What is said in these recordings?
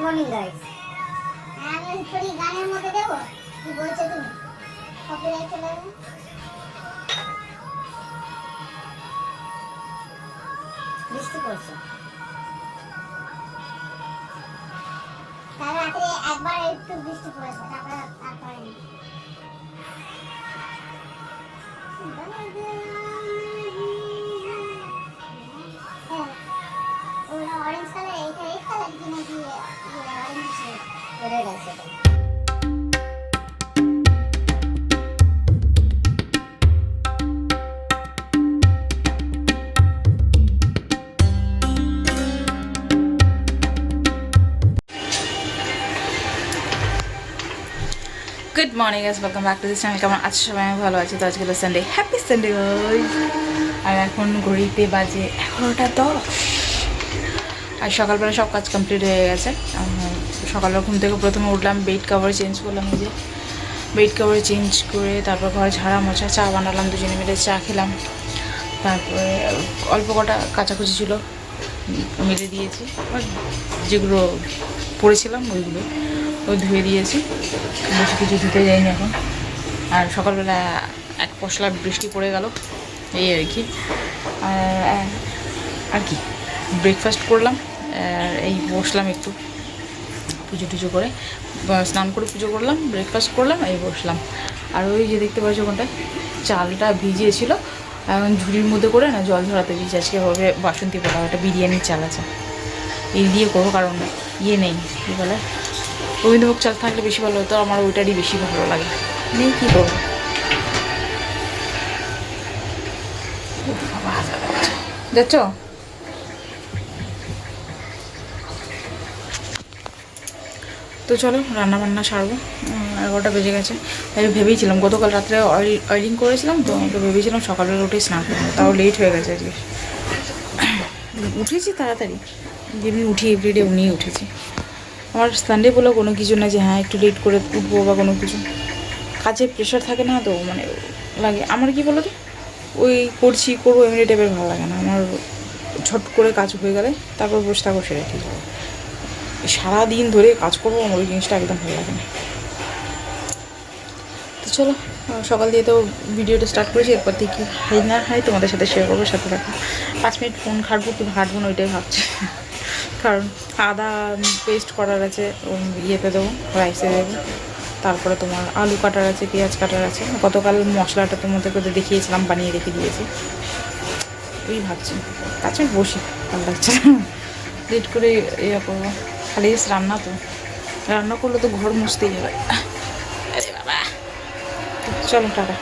Morning guys. আমি থোড়ি গানের মধ্যে দেবো, কি বলছো তুমি? কপিরাইট চলে যাবে। বৃষ্টি পড়ছে, কাল রাতে একবার একটু বৃষ্টি পড়েছে, তারপরে আর পড়েনি। অরেঞ্জ কালার, এইটা রেড কালার কি নাকি? অরেঞ্জ রেড আছে। Good morning guys, welcome back to this channel. কেমন আছো সবাই? আমি ভালো আছি। তো আজকে হলো সানডে, হ্যাপি সানডে গাইস। আর এখন ঘড়িতে বাজে 11:10। আর সকালবেলা সব কাজ কমপ্লিট হয়ে গেছে। সকালবেলা ঘুম থেকে প্রথমে উঠলাম, বেড কভার চেঞ্জ করলাম। এই যে বেড কভার চেঞ্জ করে তারপর ঘর ঝাড়া মোছা, চা বানালাম, দুজনে মিলে চা খেলাম। তারপরে অল্প কটা কাচাকুচি ছিল মেলে দিয়েছি, আর যেগুলো পড়েছিলাম ওইগুলো ধুয়ে দিয়েছি। বেশি কিছু ধুতে যাইনি এখন। আর সকালবেলা এক পশলা বৃষ্টি পড়ে গেল, এই আর কি। আর কি ব্রেকফাস্ট করলাম, এই বসলাম একটু পুজো টুজো করে, স্নান করে পুজো করলাম, ব্রেকফাস্ট করলাম, এই বসলাম। আর ওই যে দেখতে পাচ্ছ ওখানটায় চালটা ভিজিয়েছিল, এখন ঝুড়ির মধ্যে করে না জল ঝরাতে দিয়েছি। আজকে হবে বাসন্তী পোলাও, একটা বিরিয়ানির চাল আছে, এই দিয়ে করবো, কারণ ইয়ে নেই, কী বলে, রবীন্দ্রভোগ চাল থাকলে বেশি ভালো হতো, আমার ওইটারই বেশি ভালো লাগে, নেই কী করবো। যাচ্ছ? তো চলো রান্না বান্না সারবো, 11টা বেজে গেছে। তাই ভেবেছিলাম, গতকাল রাত্রে অয়েলিং করেছিলাম, তো ভেবেছিলাম সকালবেলা উঠে স্নান করবো, তাও লেট হয়ে গেছে আজকে। উঠেছি তাড়াতাড়ি, যেমনি উঠি এভরিডে উনিই উঠেছি। আমার সানডে বলে কোনো কিছু না যে হ্যাঁ একটু লেট করে উঠবো বা কোনো কিছু, কাজের প্রেশার থাকে না, তো মানে লাগে আমার। কি বলো তো, ওই করবো এমনি টাইপের ভালো লাগে না আমার। ঝট করে কাজ হয়ে গেলে তারপর বসে থাকবো, সেটা ঠিক হবে। সারাদিন ধরে কাজ করবো, আমার ওই জিনিসটা একদম ভালো লাগে না। তো চলো, সকাল দিয়ে তো ভিডিওটা স্টার্ট করেছি, এরপর থেকে কী হাই না হাই তোমাদের সাথে শেয়ার করবো, সাথে থাকবো। 5 মিনিট ফোন ঘাটবো কি ঘাটবো না ওইটাই ভাবছি, কারণ আদা পেস্ট করার আছে, ইয়েতে দেবো, রাইসে দেবো। তারপরে তোমার আলু কাটার আছে, পেঁয়াজ কাটার আছে। গতকাল মশলাটা তোমাদের করে দেখিয়েছিলাম, বানিয়ে রেখে দিয়েছি। ওই ভাবছি 5 মিনিট বসি, ভালো লাগছে লেট করে ইয়ে করবো। খালি রান্না, তো রান্না করলে তো ঘর মুছতেই হবে। আরে বাবা, চলো টাটা।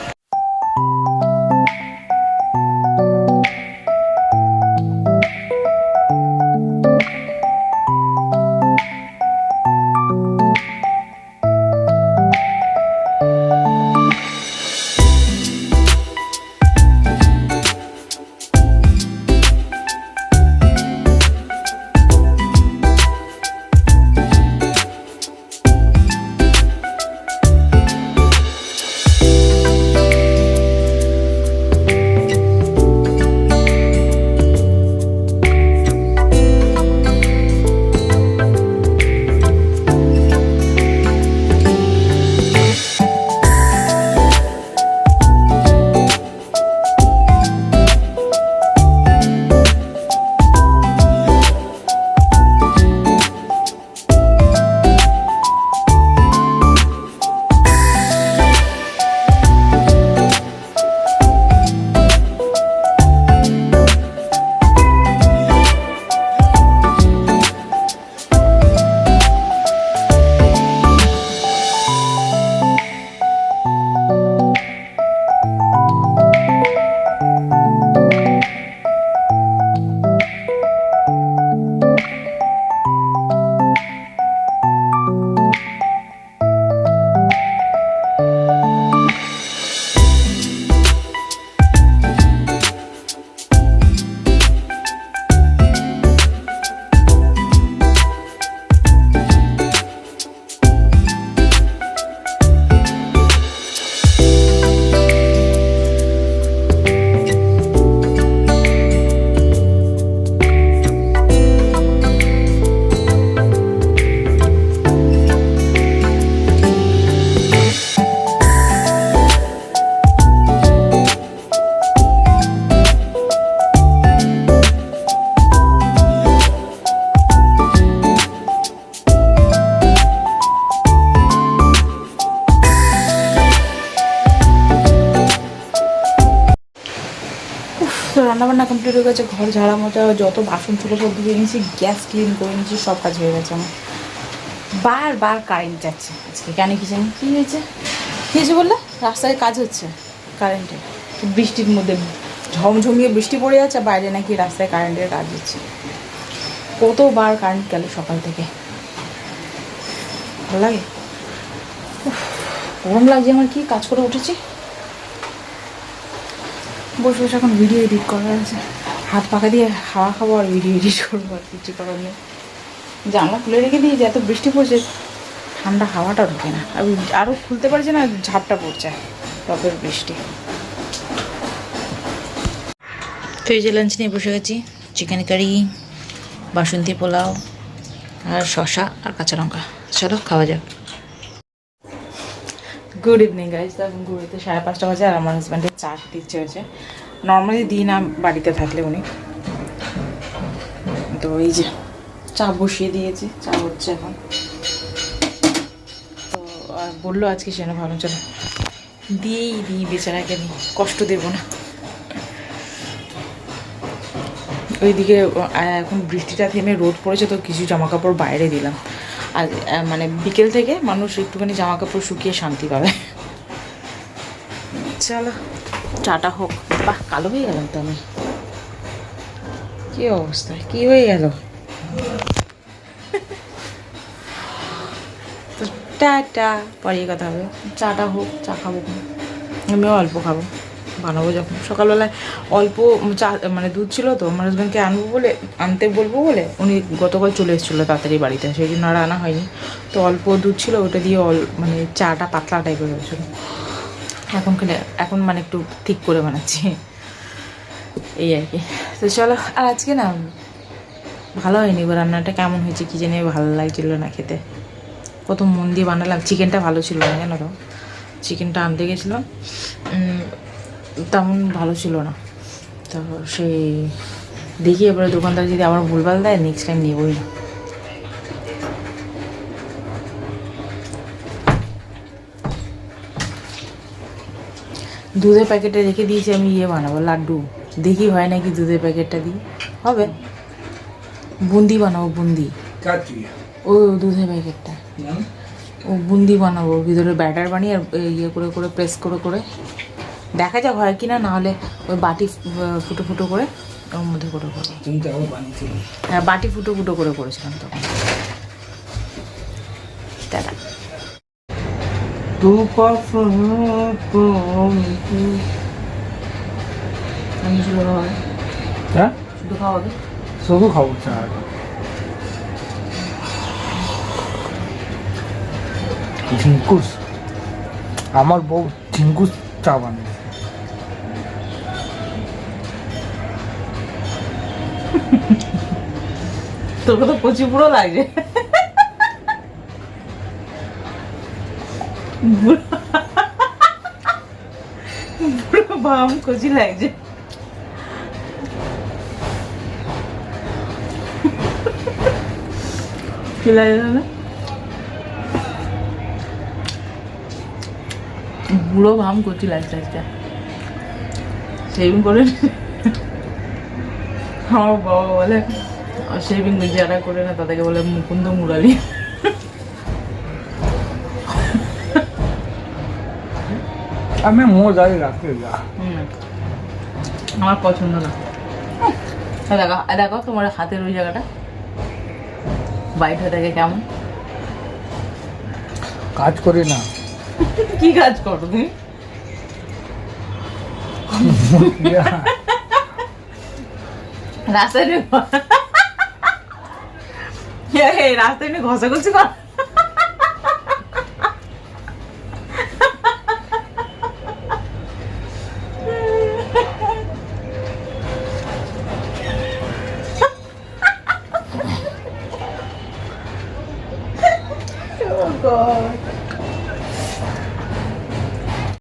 রান্নাবান্না কমপ্লিট হয়ে গেছে, ঘর ঝাড়া মোছা যত বাসন ছিল সব ধুয়ে নিয়েছি, গ্যাস ক্লিন করে নিয়েছি, সব কাজ হয়ে গেছে আমার। বারবার কারেন্ট যাচ্ছে আজকে, কেন কি জানি কী হয়েছে। কী হয়েছে বললে? রাস্তায় কাজ হচ্ছে কারেন্টের, বৃষ্টির মধ্যে ঝমঝমিয়ে বৃষ্টি পড়ে যাচ্ছে, বাইরে নাকি রাস্তায় কারেন্টের কাজ হচ্ছে। কতবার কারেন্ট গেল সকাল থেকে, ভালো লাগে। গরম লাগছে আমার, কি কাজ করে উঠেছি, বসে বসে এখন ভিডিও এডিট করার আছে, হাত পাখা দিয়ে হাওয়া খাবো আর ভিডিও এডিট করবো, আর কিছু করার নেই। জানলা খুলে রেখে দিই, যে এত বৃষ্টি পড়ছে ঠান্ডা হাওয়াটা ঢোকে না, আরও খুলতে পারছে না, ঝাপটা পড়ছে টপের বৃষ্টি। ফ্রিজে লাঞ্চ নিয়ে বসে গেছি, চিকেন কারি, বাসন্তী পোলাও আর শসা আর কাঁচা লঙ্কা। চলো খাওয়া যাক। গুড ইভিনিং গাইজ, এখন ঘুরতে 5:30 বাজে, আর আমার হাজব্যান্ডের চা দিচ্ছে হয়েছে। নর্মালি দিই না বাড়িতে থাকলে উনি, তো এই যে চা বসিয়ে দিয়েছি, চা হচ্ছে এখন। তো আর বললো আজকে সেটা ভালো, চলো দিই বেচারাকে দিই, কষ্ট দেবো না। ওইদিকে এখন বৃষ্টিটা থেমে রোদ পড়েছে, তো কিছু জামা কাপড় বাইরে দিলাম। আর মানে বিকেল থেকে মানুষ একটুখানি জামা কাপড় শুকিয়ে শান্তি পাবে। চলো চাটা হোক। বাহ, কালো হয়ে গেলাম তো আমি, কী অবস্থা, কী হয়ে গেল। তো টাটা, পরে কথা হবে। চাটা হোক, চা খাবো, আমিও অল্প খাবো, বানাবো যখন। সকালবেলায় অল্প চা মানে দুধ ছিল, তো আমার হাজব্যান্ডকে আনতে বলবো বলে উনি গতকাল চলে এসেছিলো তাড়াতাড়ি বাড়িতে, সেই জন্য আর আনা হয়নি। তো অল্প দুধ ছিল, ওটা দিয়ে মানে চাটা পাতলা টাইপের হয়েছিল। এখন মানে একটু ঠিক করে বানাচ্ছি, এই আর কি। তো চলো, আর আজকে না ভালো হয়নি গো, রান্নাটা কেমন হয়েছে কী জানি, ভালো লাগছিলো না খেতে, কত মন দিয়ে বানালাম। চিকেনটা ভালো ছিল না, জানো তো, চিকেনটা আনতে গেছিলাম, তেমন ভালো ছিল না। তো সেই দেখি এবারে দোকানদার যদি আবার ভুলভাল দেয়, নেক্সট টাইম নেবই না। দুধের প্যাকেটে রেখে দিয়েছি আমি, বানাবো লাড্ডু, দেখি হয় নাকি দুধের প্যাকেটটা দিই, হবে। বুন্দি বানাবো, বুন্দি, ও দুধের প্যাকেটটা, ও বুন্দি বানাবো, ভিতরে ব্যাটার বানিয়ে আর করে প্রেস করে দেখা যাক হয় কি না, নাহলে ওই বাটি ফুটো করে ওর মধ্যে করে হ্যাঁ, বাটি ফুটো করে করেছিলাম তখন। দাদা আমি শুধু খাওয়া, হ্যাঁ শুধু খাওয়াবে, শুধু খাবো চা। ঝিঙ্কুস, আমার বউ ঝিঙ্কুস চা বানিয়েছে। তোকে তো কচি পুরো লাগছে, পুরো বাম কচি লাগছে। কি লাগে না, বুড়ো ভাম কচি লাগছে আজকে, শেভিং করে। আমার বাবা বলে শেভিং যারা করে না তাদেরকে বলে মুকুন্দ মুরালি। আমি মোজাই রাখতে যা, আমার পছন্দ না। দেখো তোমার হাতের ওই জায়গাটা বাইট হয়ে থাকে কেমন, কাজ করি না। কি কাজ করো তুমি? রাস্তায় রাস্তায় ঘষাঘষি কর। Oh God.